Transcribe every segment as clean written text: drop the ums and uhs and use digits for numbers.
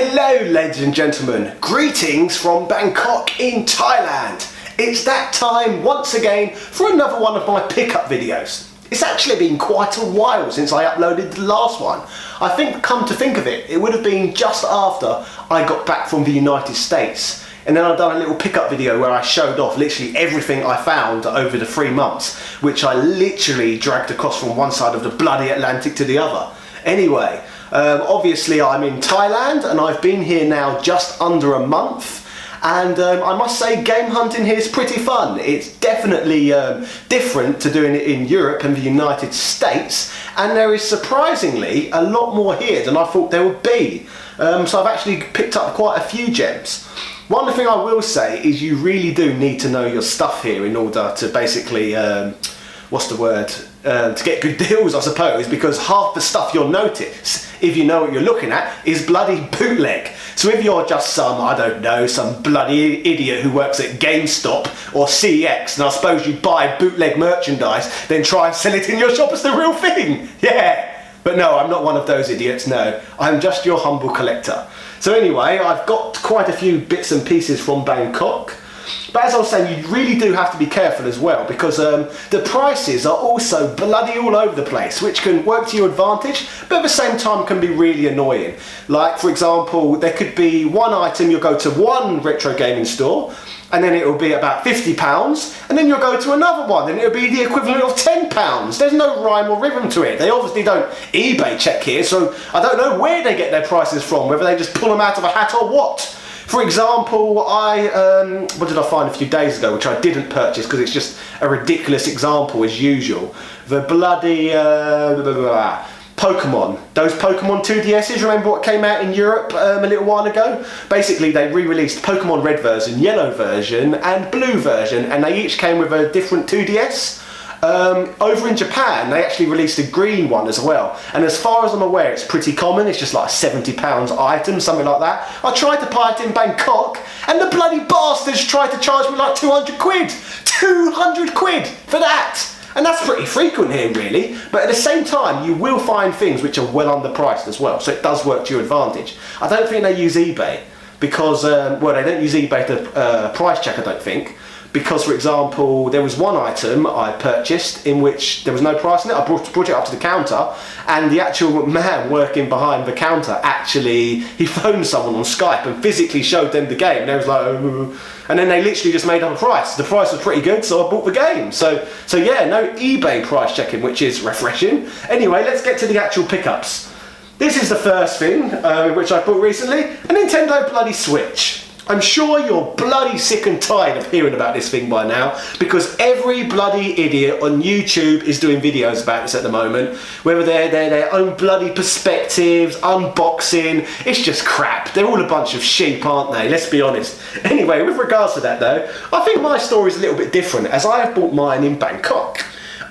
Hello ladies and gentlemen, greetings from Bangkok in Thailand. It's that time once again for another one of my pickup videos. It's actually been quite a while since I uploaded the last one. I think, come to think of it, it would have been just after I got back from the United States. And then I've done a little pickup video where I showed off literally everything I found over the 3 months, which I literally dragged across from one side of the bloody Atlantic to the other. Anyway, obviously I'm in Thailand and I've been here now just under a month. And I must say game hunting here is pretty fun. It's definitely different to doing it in Europe and the United States, and there is surprisingly a lot more here than I thought there would be. So I've actually picked up quite a few gems. One thing I will say is you really do need to know your stuff here in order to basically, to get good deals, I suppose, because half the stuff you'll notice, if you know what you're looking at, is bloody bootleg. So if you're just some, I don't know, some bloody idiot who works at GameStop or CX, and I suppose you buy bootleg merchandise, then try and sell it in your shop as the real thing. Yeah. But no, I'm not one of those idiots, no. I'm just your humble collector. So anyway, I've got quite a few bits and pieces from Bangkok. But as I was saying, you really do have to be careful as well, because the prices are also bloody all over the place, which can work to your advantage, but at the same time can be really annoying. Like, for example, there could be one item, you'll go to one retro gaming store, and then it'll be about £50, and then you'll go to another one, and it'll be the equivalent of £10. There's no rhyme or rhythm to it. They obviously don't eBay check here, so I don't know where they get their prices from, whether they just pull them out of a hat or what. For example, what did I find a few days ago, which I didn't purchase because it's just a ridiculous example as usual. The bloody Pokemon. Those Pokemon 2DSs, remember what came out in Europe a little while ago? Basically, they re-released Pokemon Red version, Yellow version, and Blue version, and they each came with a different 2DS. Over in Japan, they actually released a green one as well, and as far as I'm aware, it's pretty common. It's just like a £70 item, something like that. I tried to buy it in Bangkok, and the bloody bastards tried to charge me like 200 quid! 200 quid for that! And that's pretty frequent here, really. But at the same time, you will find things which are well underpriced as well, so it does work to your advantage. I don't think they use eBay, because, well, they don't use eBay to price check, I don't think. Because, for example, there was one item I purchased in which there was no price on it. I brought it up to the counter, and the actual man working behind the counter actually, he phoned someone on Skype and physically showed them the game. And they was like, oh. And then they literally just made up a price. The price was pretty good, so I bought the game. So yeah, no eBay price checking, which is refreshing. Anyway, let's get to the actual pickups. This is the first thing, which I bought recently, a Nintendo bloody Switch. I'm sure you're bloody sick and tired of hearing about this thing by now, because every bloody idiot on YouTube is doing videos about this at the moment, whether they're their own bloody perspectives, unboxing. It's just crap. They're all a bunch of sheep, aren't they? Let's be honest. Anyway, with regards to that though, I think my story is a little bit different, as I have bought mine in Bangkok.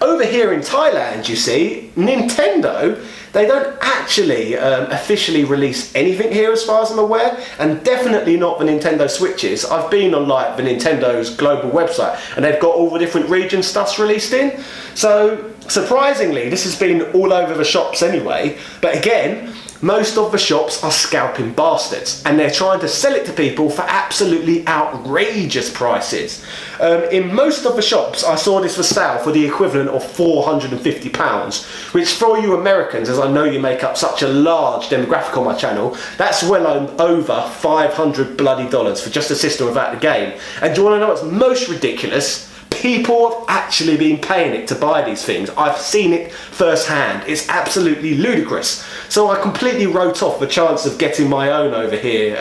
Over here in Thailand, you see, Nintendo, they don't actually officially release anything here as far as I'm aware, and definitely not the Nintendo Switches. I've been on like the Nintendo's global website, and they've got all the different region stuffs released in. So surprisingly, this has been all over the shops anyway, but again, most of the shops are scalping bastards, and they're trying to sell it to people for absolutely outrageous prices. In most of the shops, I saw this for sale for the equivalent of £450, which for you Americans, as I know you make up such a large demographic on my channel, that's well over $500 bloody dollars for just a system without the game. And do you want to know what's most ridiculous? People have actually been paying it to buy these things. I've seen it firsthand. It's absolutely ludicrous. So I completely wrote off the chance of getting my own over here,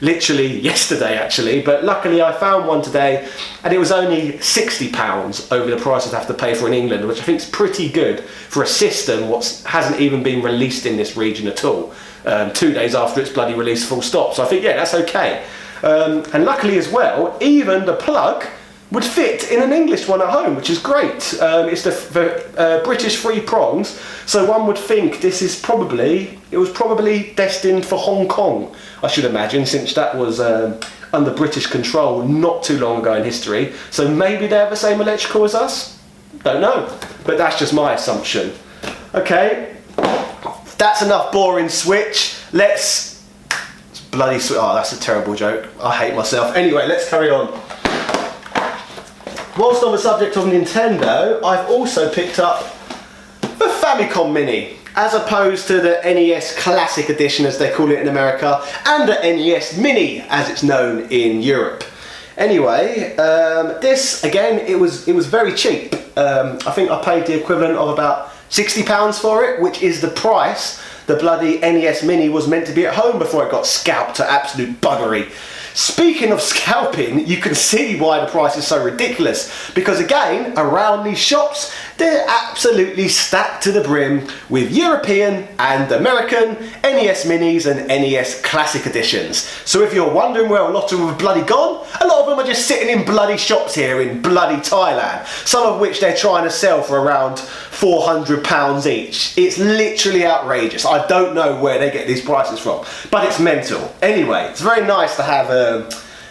literally yesterday actually, but luckily I found one today, and it was only £60 over the price I'd have to pay for in England, which I think is pretty good for a system what hasn't even been released in this region at all, 2 days after it's bloody released full stop. So I think, yeah, that's okay. And luckily as well, even the plug would fit in an English one at home, which is great. It's the British 3 prongs, so one would think this is it was probably destined for Hong Kong, I should imagine, since that was under British control not too long ago in history. So maybe they have the same electrical as us? Don't know, but that's just my assumption. Okay, that's enough boring Switch. Let's Bloody sweet. Oh, that's a terrible joke. I hate myself. Anyway, let's carry on. Whilst on the subject of Nintendo, I've also picked up the Famicom Mini, as opposed to the NES Classic Edition, as they call it in America, and the NES Mini, as it's known in Europe. Anyway, this again, it was very cheap. I think I paid the equivalent of about £60 for it, which is the price the bloody NES Mini was meant to be at home before it got scalped to absolute buggery. Speaking of scalping, you can see why the price is so ridiculous, because again, around these shops, they're absolutely stacked to the brim with European and American NES Minis and NES Classic Editions. So if you're wondering where a lot of them have bloody gone, a lot of them are just sitting in bloody shops here in bloody Thailand, some of which they're trying to sell for around £400 each. It's literally outrageous. I don't know where they get these prices from, but it's mental. Anyway, it's very nice to have a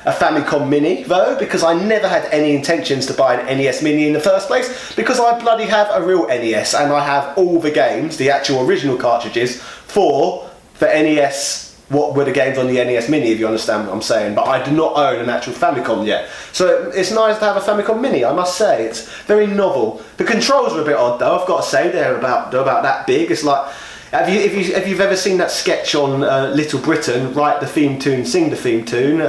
Famicom Mini though, because I never had any intentions to buy an NES Mini in the first place, because I bloody have a real NES and I have all the games, the actual original cartridges for the NES. What were the games on the NES Mini, if you understand what I'm saying, but I do not own an actual Famicom yet. So it's nice to have a Famicom Mini, I must say. It's very novel. The controls are a bit odd though, I've got to say. They're about that big. It's like, if you've ever seen that sketch on Little Britain, write the theme tune, sing the theme tune,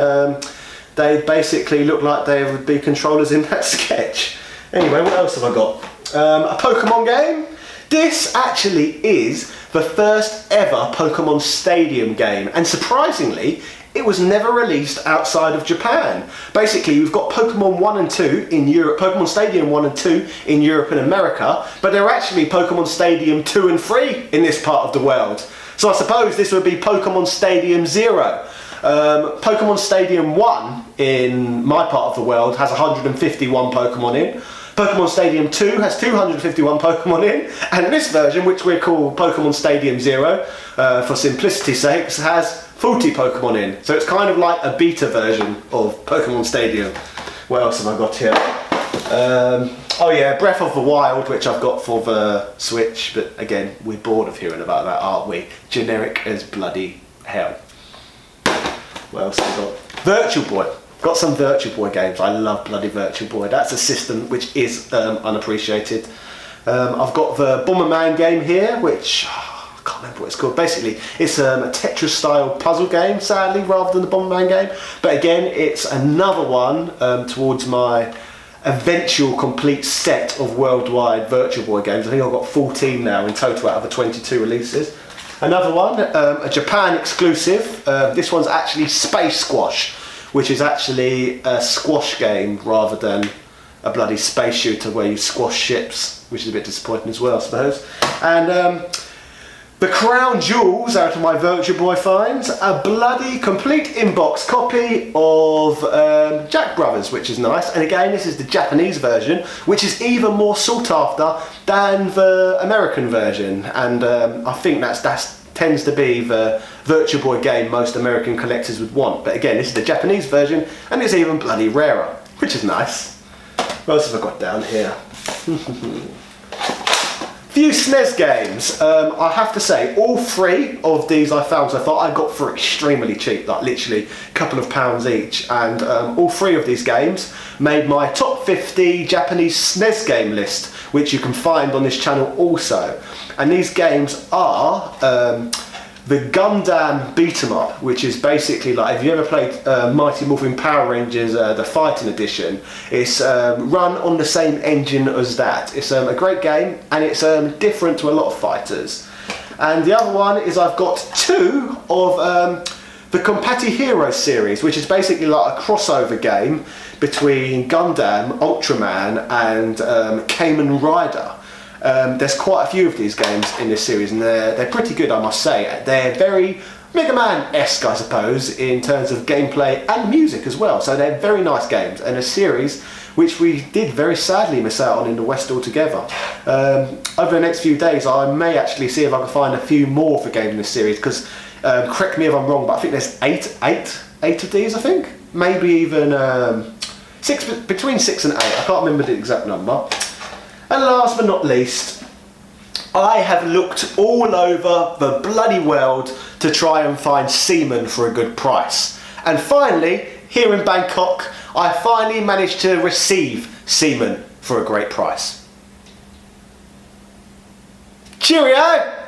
they basically look like they would be controllers in that sketch. Anyway, what else have I got? A Pokemon game. This actually is the first ever Pokemon Stadium game, and surprisingly, it was never released outside of Japan. Basically, we've got Pokemon 1 and 2 in Europe, Pokemon Stadium 1 and 2 in Europe and America, but there are actually Pokemon Stadium 2 and 3 in this part of the world. So I suppose this would be Pokemon Stadium 0. Pokemon Stadium 1 in my part of the world has 151 Pokemon in. Pokemon Stadium 2 has 251 Pokemon in, and this version, which we call Pokemon Stadium 0, for simplicity's sake, has 40 Pokemon in. So it's kind of like a beta version of Pokemon Stadium. What else have I got here? Oh yeah, Breath of the Wild, which I've got for the Switch, but again, we're bored of hearing about that, aren't we? Generic as bloody hell. What else have I got? Virtual Boy. Got some Virtual Boy games. I love bloody Virtual Boy. That's a system which is unappreciated. I've got the Bomberman game here, which I can't remember what it's called. Basically, it's a Tetris-style puzzle game, sadly, rather than the Bomberman game. But again, it's another one towards my eventual complete set of worldwide Virtual Boy games. I think I've got 14 now in total out of the 22 releases. Another one, a Japan exclusive. This one's actually Space Squash, which is actually a squash game rather than a bloody space shooter where you squash ships, which is a bit disappointing as well, I suppose. And the crown jewels out of my Virtual Boy finds, a bloody complete inbox copy of Jack Brothers, which is nice. And again, this is the Japanese version, which is even more sought after than the American version. And I think that's tends to be the Virtual Boy game most American collectors would want. But again, this is the Japanese version, and it's even bloody rarer, which is nice. What else have I got down here? Few SNES games. I have to say, all three of these I found so far I got for extremely cheap, like literally a couple of pounds each, and all three of these games made my top 50 Japanese SNES game list, which you can find on this channel also. And these games are the Gundam Beat 'em Up, which is basically like, if you ever played Mighty Morphin Power Rangers, the Fighting Edition, it's run on the same engine as that. It's a great game, and it's different to a lot of fighters. And the other one is I've got two of the Compati Heroes series, which is basically like a crossover game between Gundam, Ultraman, and Kamen Rider. There's quite a few of these games in this series, and they're pretty good, I must say. They're very Mega Man-esque, I suppose, in terms of gameplay and music as well. So they're very nice games, and a series which we did very sadly miss out on in the West altogether. Over the next few days, I may actually see if I can find a few more for games in this series, because correct me if I'm wrong, but I think there's eight of these, I think. Maybe even between 6 and 8. I can't remember the exact number. And last but not least, I have looked all over the bloody world to try and find semen for a good price. And finally, here in Bangkok, I finally managed to receive semen for a great price. Cheerio!